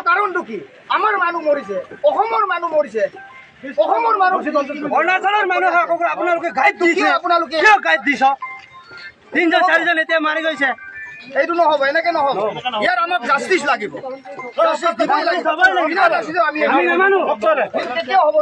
কাৰণটো কি আমাৰ মানুহ মৰিছে অসমৰ মানুহ মৰিছে অসমৰ মানুহ অৰুণাচলৰ মানুহ আপোনালোকে গাইড দিছে আপোনালোকে কিয় গাইড দিছ ৩-৪জন এতিয়া মাৰি গৈছে এইটো নহব এনেকে নহব ইয়াৰ আমাক জাষ্টিস লাগিব জাষ্টিস দিবই লাগিব আমি নামানো কেতিয়াও হ'ব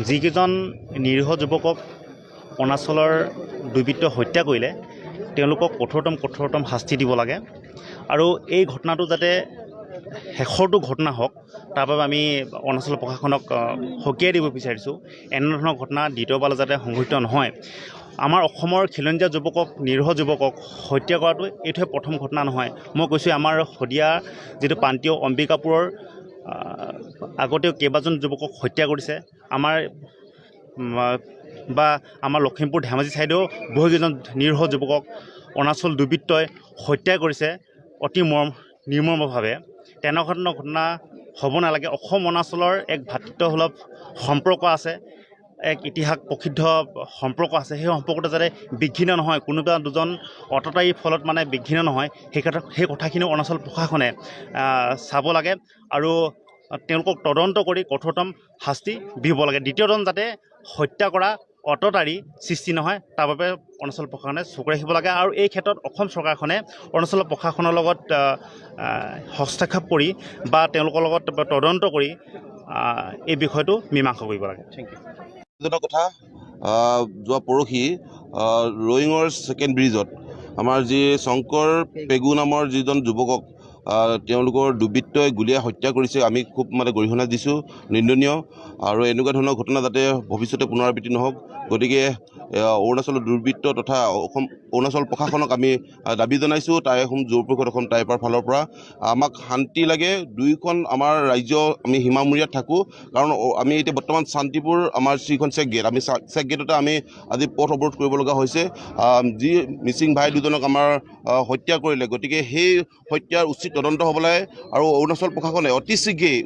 যিকেইজন নিৰীহ যুৱকক অৰুণাচলৰ দুৰ্বৃত্তই হত্যা কৰিলে তেওঁলোকক কঠোৰতম শাস্তি দিব লাগে আৰু এই ঘটনাটো যাতে শেষৰটো ঘটনা হওক তাৰ বাবে আমি অৰুণাচল প্ৰশাসনক সকীয়াই দিব বিচাৰিছোঁ। এনেধৰণৰ ঘটনা দ্বিতীয়বাৰ যাতে সংঘটিত নহয়। আমাৰ অসমৰ খিলঞ্জীয়া যুৱকক নিৰীহ যুৱকক হত্যা কৰাটো এইটোৱে প্ৰথম ঘটনা নহয়। মই কৈছোঁ আমাৰ শদিয়া যিটো প্ৰান্তীয় অম্বিকাপুৰৰ আগতেও কেইবাজন যুৱকক হত্যা কৰিছে। আমাৰ লখিমপুৰ ধেমাজি ছাইডেও বহুকেইজন নিৰীহ যুৱকক অৰুণাচল দুৰ্বৃত্তই হত্যা কৰিছে অতি নিৰ্মমভাৱে। তেনেধৰণৰ ঘটনা হ'ব নালাগে। অসম অৰুণাচলৰ এক ভাতৃত্বসুলভ সম্পৰ্ক আছে, এক ইতিহাস প্ৰসিদ্ধ সম্পৰ্ক আছে। সেই সম্পৰ্কটো যাতে বিঘ্নিত নহয়, কোনোবা দুজন অততায়ীৰ ফলত মানে বিঘ্নিত নহয়, সেই কথাখিনি অৰুণাচল প্ৰশাসনে চাব লাগে আৰু তেওঁলোকক তদন্ত কৰি কঠোৰতম শাস্তি দিব লাগে। দ্বিতীয়জন যাতে হত্যা কৰা অততাৰী সৃষ্টি নহয় তাৰ বাবে অৰুণাচল প্ৰশাসনে চকু ৰাখিব লাগে আৰু এই ক্ষেত্ৰত অসম চৰকাৰখনে অৰুণাচল প্ৰশাসনৰ লগত হস্তক্ষেপ কৰি বা তেওঁলোকৰ লগত তদন্ত কৰি এই বিষয়টো মীমাংসা কৰিব লাগে। Thank you. কথা যোৱা পৰহি ৰয়িঙৰ ছেকেণ্ড ব্ৰিজত আমাৰ যি শংকৰ পেগু নামৰ যিজন যুৱকক তেওঁলোকৰ দুৰ্বৃত্তই গুলীয়াই হত্যা কৰিছে, আমি খুব গৰিহণা দিছোঁ, নিন্দনীয়। আৰু এনেকুৱা ধৰণৰ ঘটনা যাতে ভৱিষ্যতে পুনৰাবৃত্তি নহওক, গতিকে অৰুণাচলৰ দুৰ্বৃত্ত তথা অৰুণাচল প্ৰশাসনক আমি দাবী জনাইছোঁ জোৰপোখত এখন টাইপৰ ফালৰ পৰা আমাক শান্তি লাগে। দুয়োখন আমাৰ ৰাজ্য আমি সীমামূৰীয়াত থাকোঁ, কাৰণ আমি এতিয়া বৰ্তমান শান্তিপুৰ আমাৰ যিখন চেক গেট, আমি চেক গেটতে আমি আজি পথ অৱৰোধ কৰিব লগা হৈছে। যি মিচিং ভাই দুজনক আমাৰ হত্যা কৰিলে, গতিকে সেই হত্যাৰ উচিত তদন্ত হ'ব লাগে আৰু অৰুণাচল প্ৰশাসনে অতি শীঘ্ৰেই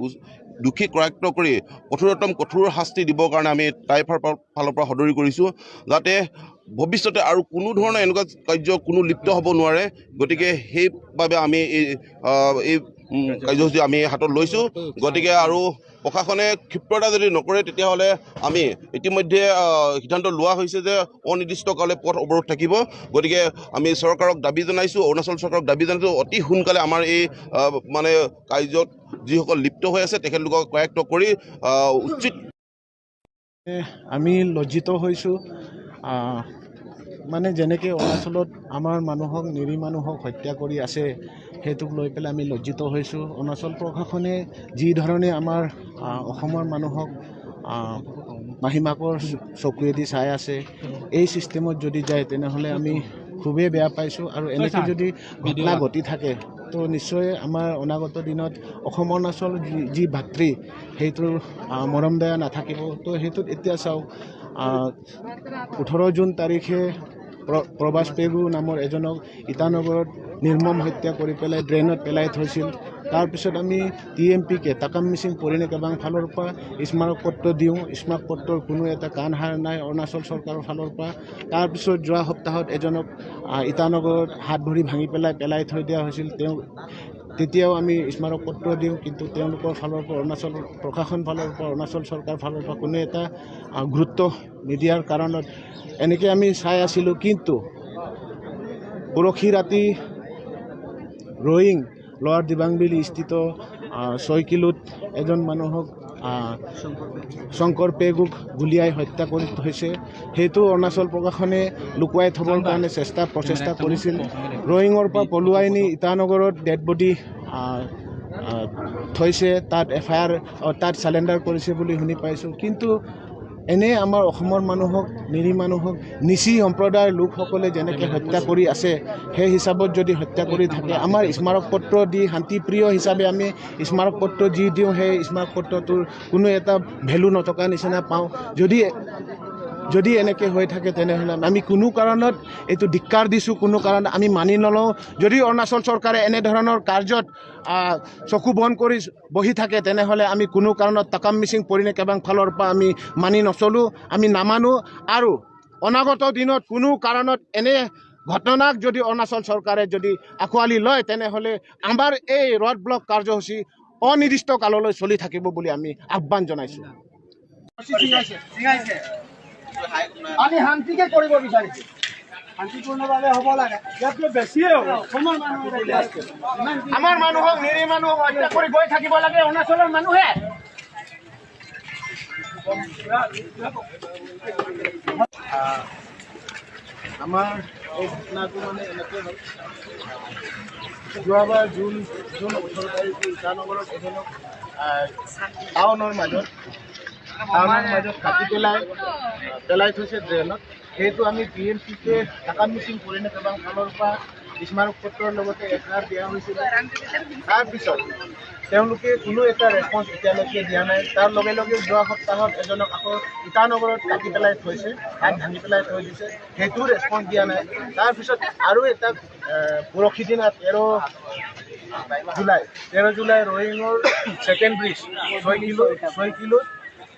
দোষী কৰায়ত্ব কৰি কঠোৰ শাস্তি দিবৰ কাৰণে আমি টাইফাৰ ফালৰ পৰা সদৰি কৰিছোঁ, যাতে ভৱিষ্যতে আৰু কোনো ধৰণৰ এনেকুৱা কাৰ্য কোনো লিপ্ত হ'ব নোৱাৰে। গতিকে সেইবাবে আমি এই কাৰ্যসূচী আমি হাতত লৈছোঁ। গতিকে আৰু প্ৰশাসনে ক্ষিপ্ৰতা যদি নকৰে তেতিয়াহ'লে আমি ইতিমধ্যে সিদ্ধান্ত লোৱা হৈছে যে অনিৰ্দিষ্টকালে পথ অৱৰোধ থাকিব। গতিকে আমি চৰকাৰক দাবী জনাইছোঁ, অৰুণাচল চৰকাৰক দাবী জনাইছোঁ, অতি সোনকালে আমাৰ এই মানে কাৰ্যত যিসকল লিপ্ত হৈ আছে তেখেতলোকক কৰায়ত্ব কৰি উচিত। আমি লজ্জিত হৈছোঁ, মানে যেনেকৈ অৰুণাচলত আমাৰ মানুহক নিৰীহ মানুহক হত্যা কৰি আছে, সেইটোক লৈ পেলাই আমি লজ্জিত হৈছোঁ। অৰুণাচল প্ৰশাসনে যি ধৰণে আমাৰ অসমৰ মানুহক মাহীমাকৰ চকুৱেদি চাই আছে, এই চিষ্টেমত যদি যায় তেনেহ'লে আমি খুবেই বেয়া পাইছোঁ। আৰু এনেকৈ যদি ঘটনা ঘটি থাকে তো নিশ্চয় আমাৰ অনাগত দিনত অসম অৰুণাচল যি ভাতৃ সেইটোৰ মৰম দয়া নাথাকিব। তো সেইটোত এতিয়া চাওক, 18 জুন তাৰিখে প্ৰবাস পেগু নামৰ এজনক ইটানগৰত নিৰ্মম হত্যা কৰি পেলাই ড্ৰেইনত পেলাই থৈছিল। তাৰপিছত আমি TMPকে তাকাম মিচিং পৰিণে কেবাং ফালৰ পৰা স্মাৰক পত্ৰ দিওঁ, স্মাৰক পত্ৰৰ কোনো এটা কাণ সাৰ নাই অৰুণাচল চৰকাৰৰ ফালৰ পৰা। তাৰপিছত যোৱা সপ্তাহত এজনক ইটানগৰত হাত ভৰি ভাঙি পেলাই থৈ দিয়া হৈছিল, তেতিয়াও আমি স্মাৰক পত্ৰ দিওঁ, কিন্তু তেওঁলোকৰ ফালৰ পৰা অৰুণাচল প্ৰশাসন ফালৰ পৰা অৰুণাচল চৰকাৰ ফালৰ পৰা কোনো এটা গুৰুত্ব নিদিয়াৰ কাৰণত এনেকৈ আমি চাই আছিলোঁ। কিন্তু পৰহি ৰাতি ৰয়িং লৱাৰ দিবাংবিল স্থিত 6 কিলোত এজন মানুহক শংকৰ পেগুক গুলীয়াই হত্যা কৰি থৈছে। সেইটো অৰুণাচল প্ৰশাসনে লুকুৱাই থবৰ কাৰণে প্ৰচেষ্টা কৰিছিল। ৰয়িঙৰ পৰা পলুৱাই নি ইটানগৰত ডেড বডি থৈছে, তাত FIR তাত চালেণ্ডাৰ কৰিছে বুলি শুনি পাইছোঁ। কিন্তু এনে আমাৰ অসমৰ মানুহক নিৰীহ মানুহক নিচি সম্প্ৰদায়ৰ লোকসকলে যেনেকৈ হত্যা কৰি আছে, সেই হিচাপত যদি হত্যা কৰি থাকে, আমাৰ স্মাৰক পত্ৰ দি শান্তিপ্ৰিয় হিচাপে আমি স্মাৰক পত্ৰ যি দিওঁ, সেই স্মাৰক পত্ৰটোৰ কোনো এটা ভেলু নথকা নিচিনা পাওঁ। যদি এনেকৈ হৈ থাকে তেনেহ'লে আমি কোনো কাৰণত এইটো ধিক্কাৰ দিছোঁ, কোনো কাৰণত আমি মানি নলওঁ। যদি অৰুণাচল চৰকাৰে এনেধৰণৰ কাৰ্যত চকু বন্ধ কৰি বহি থাকে তেনেহ'লে আমি কোনো কাৰণত তাকাম মিচিং পৰিণে কেবাং ফালৰ পৰা আমি মানি নচলোঁ, আমি নামানো। আৰু অনাগত দিনত কোনো কাৰণত এনে ঘটনাক যদি অৰুণাচল চৰকাৰে যদি আঁকোৱালি লয় তেনেহ'লে আমাৰ এই ৰড ব্লক কাৰ্যসূচী অনিৰ্দিষ্ট কাললৈ চলি থাকিব বুলি আমি আহ্বান জনাইছোঁ। আমি শান্তিকে কৰিব বিচাৰিছোঁ, শান্তিপূৰ্ণভাৱে হ'ব লাগে। ইয়াতকৈ বেছিয়ে হ'ব। আমাৰ মানুহক নিৰীহ মানুহক হত্যা কৰি গৈ থাকিব লাগে অৰুণাচলৰ মানুহে। আমাৰ এই ঘটনাটো মানে এনেকৈ হ'ল, যোৱাবাৰ জুন 18 তাৰিখে ইটানগৰত এজনক টাউনৰ মাজত কাটি পেলাই থৈছে ড্ৰেইনত। সেইটো আমি TMPকে তাকাম মিচিং পৰিণে কেবাং ফালৰ পৰা স্মাৰক পত্ৰৰ লগতে FIR দিয়া হৈছিল। তাৰপিছত তেওঁলোকে কোনো এটা ৰেছপন্স এতিয়ালৈকে দিয়া নাই। তাৰ লগে লগে যোৱা সপ্তাহত এজনক আকৌ ইটানগৰত কাটি পেলাই থৈছে, হাত ভাঙি পেলাই থৈ দিছে, সেইটো ৰেছপন্স দিয়া নাই। তাৰপিছত আৰু এটা পৰহি দিনা 13 জুলাই ৰয়িঙৰ ছেকেণ্ড ব্ৰিজ 6 কিলো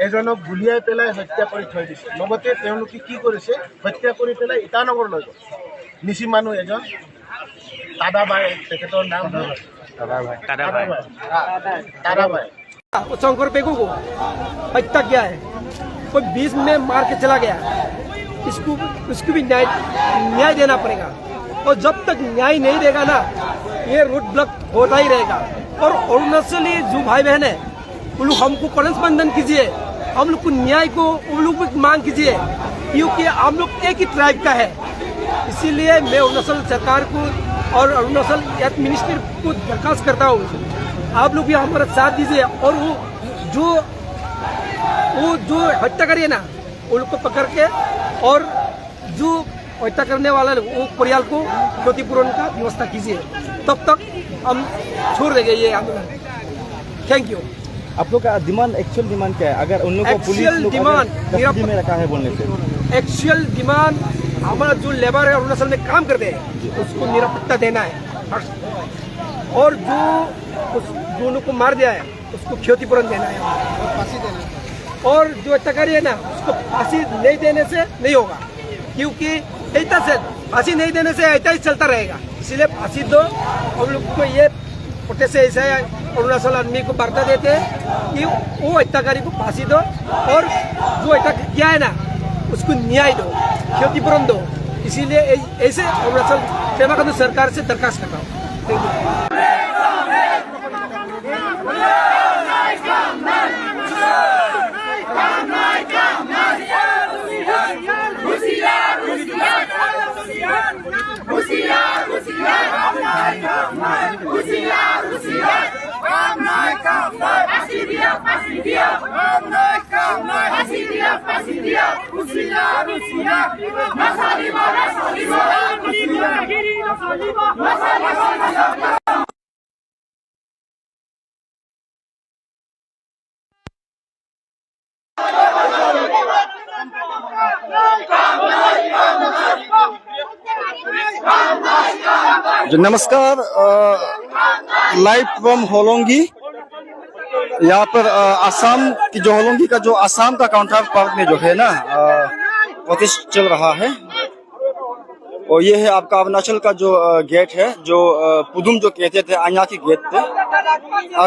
এজনক গুলীয়াই পেলাই হত্যা কৰি থৈ দিছে। লগতে তেওঁলোকে কি কৰিছে, হত্যা কৰি পেলাই ইটানগৰ লৈ গ'ল। নিচি মানুহ এজন দাদাভাই, তেখেতৰ নাম दादाभाई। शंकर पेगू को हत्या किया है, कोई 20 में मार के चला गया। इसको भी न्याय देना पड़ेगा, और जब तक न्याय नहीं देगा ना, ये रोड ब्लॉक होता ही रहेगा। और अरुणाचली जो भाई बहन है वो लोग हमको करस्पॉन्डेंट कीजिए, हम लोग को न्याय को वो लोग मांग कीजिए, क्योंकि हम लोग एक ही ट्राइब का है। इसीलिए मैं अरुणाचल सरकार को और अरुणाचल हेल्थ मिनिस्टर को दरखास्त करता हूँ, आप लोग भी हमारा साथ दीजिए। और वो जो हत्या करिए ना, उन लोग को पकड़ के, और जो हत्या करने वाले वो परिवार को क्षतिपूरण का व्यवस्था कीजिए, तब तक हम छोड़ देंगे ये आंदोलन। Thank you. आप लोग का डिमांड, एक्चुअल डिमांड क्या है? अगर उन लोगों को पुलिस लोग डिमांड कस्टडी में रखा है बोलने से, एक्चुअल डिमांड हमारा जो लेबर है अरुणाचल में काम करते हैं उसको निरापत्ता देना है, और जो लोग को मार दिया है उसको क्षतिपूरण देना है, फांसी देना है। और जो हत्याकारी है ना उसको फांसी नहीं देने से नहीं होगा, क्योंकि ऐसा से फांसी नहीं देने से ऐसा ही चलता रहेगा। इसलिए फांसी दो। हम लोग को ये प्रोटेस्ट से ऐसा अरुणाचल आदमी को वार्ता देते हैं कि वो हत्याकारी को फांसी दो, और जो हत्या किया है ना उसको न्याय दो, क्षतिपूरण दो। इसीलिए ऐसे अरुणाचल पेमा खांडू सरकार से दरखास्त करता हूँ। Thank you. जी नमस्कार, लाइव फ्रॉम होलोंगी। यहाँ पर आसाम की जो होलोंगी का जो आसाम का काउंटर पार्क में जो है ना प्रोटेस्ट चल रहा है, और ये है आपका अरुणाचल का जो गेट है, जो पुदुम जो कहते थे आया की गेट पे।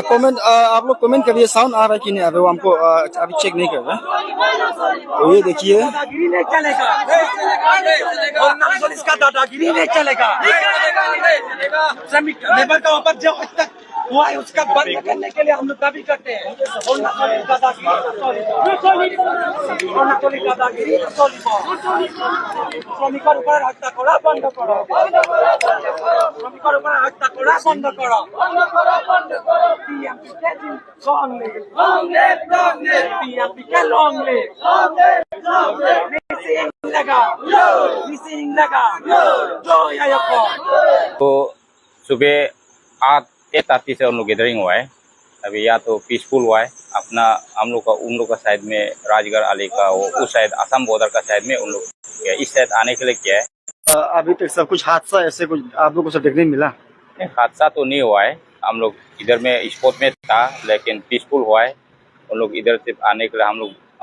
कमेंट आप लोग कमेंट करिए, साउंड आ रहा है कि नहीं आ रहा है, हमको अभी चेक नहीं कर रहा। तो ये देखिए, इसका दादागिरी नहीं चलेगा। श्रमिक लेबर का वहाँ पर जो आज तक हुआ है उसका बंद करने के लिए हम लोग दावी करते हैं। শ্রমিকের উপরে হত্যা করা বন্ধ করো, শ্রমিকের উপরে হত্যা করা বন্ধ করো। तो सुबह 8:30 से हम लोग गैदरिंग हुआ है। अभी या तो पीसफुल हुआ है अपना, हम लोग का उन लोग का साइड में राजगढ़ आली का, वो उस साइड आसाम बॉर्डर का साइड में उन लोग किया, इस साइड आने के लिए किया है। अभी तक सब कुछ हादसा ऐसे कुछ आप लोगों को सब देखने मिला? हादसा तो नहीं हुआ है, हम लोग इधर में स्पॉट में था, लेकिन पीसफुल हुआ है। उन लोग इधर से आने के लिए हम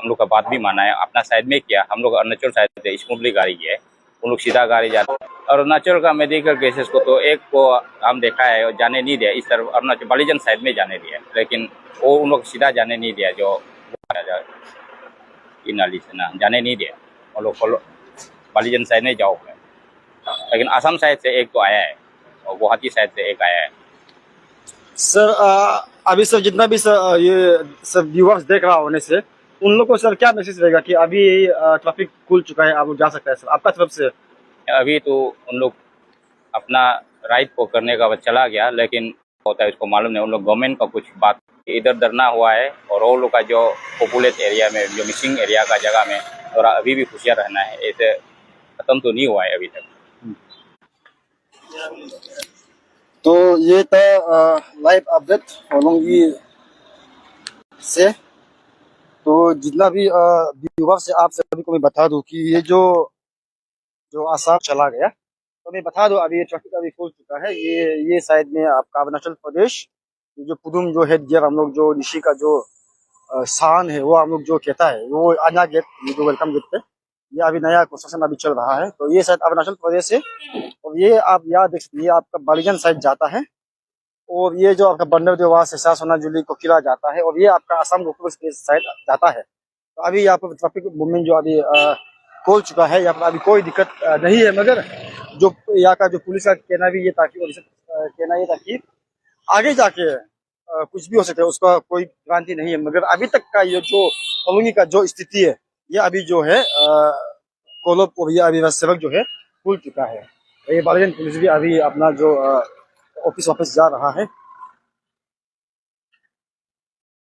लोग का बात भी माना है, अपना साइड में किया। हम लोग अरुणाचल साइड से स्मूथली गाड़ी किया है, उन लोग सीधा गाड़ी जाते। अरुणाचल का मेडिकल केसेस को तो एक को हम देखा है जाने नहीं दिया, इस तरफ अरुणाचल बालीजन साइड में जाने दिया, लेकिन वो उन लोग सीधा जाने नहीं दिया, जो नाली से ना जाने नहीं दिया। वो लोग बालीजन साइड में जाओ, लेकिन असम साइड से एक तो आया है और गुवाहाटी साइड से एक आया है। सर अभी सर जितना भी सर ये सब व्यूअर्स देख रहा होने से उन लोग को सर क्या मैसेज रहेगा कि अभी ट्रैफिक खुल चुका है, आप लोग जा सकते हैं सर आपका तरफ से? अभी तो उन लोग अपना राइट को करने का चला गया, लेकिन होता है उसको मालूम नहीं, उन लोग गवर्नमेंट का कुछ बात इधर धरना हुआ है, और वो लोग का जो पॉपुलेट एरिया में, जो मिसिंग एरिया का जगह में थोड़ा अभी भी होशियार रहना है, ऐसे खत्म तो नहीं हुआ है अभी तक। तो ये था लाइव अपडेट होलोंगी से। तो जितना भी व्यूअर्स से आप सभी को मैं बता दूं कि ये जो आसाम चला गया, तो मैं बता दूं अभी ये ट्रैफिक अभी खुल चुका है। ये साइड में आपका अरुणाचल प्रदेश जो पुदुम जो हेड गियर हम लोग जो ऋषि का जो स्थान है वो हम लोग जो कहता है वो आना गेट, ये जो वेलकम गेट पे ये अभी नया कंस्ट्रक्शन अभी चल रहा है। तो ये शायद अरुणाचल प्रदेश है, और ये आप यहाँ देख सकते हैं, ये आपका बालीजन साइड जाता है, और ये जो आपका बंदर देवा से सोनाजुली को किला जाता है, और ये आपका असम गोकुल के साइड जाता है। तो अभी यहाँ पर ट्रैफिक मूवमेंट जो अभी खोल चुका है, यहाँ पर अभी कोई दिक्कत नहीं है। मगर जो यहाँ का जो पुलिस का कहना भी ये था कि आगे जाके कुछ भी हो सकता है, उसका कोई गारंटी नहीं है। मगर अभी तक का ये जो होलोंगी का जो स्थिति है, ये अभी जो है कोलोब और ये अभी सेवक जो है खुल चुका है। ये बालीजन पुलिस भी अभी अपना जो ऑफिस वापस जा रहा है।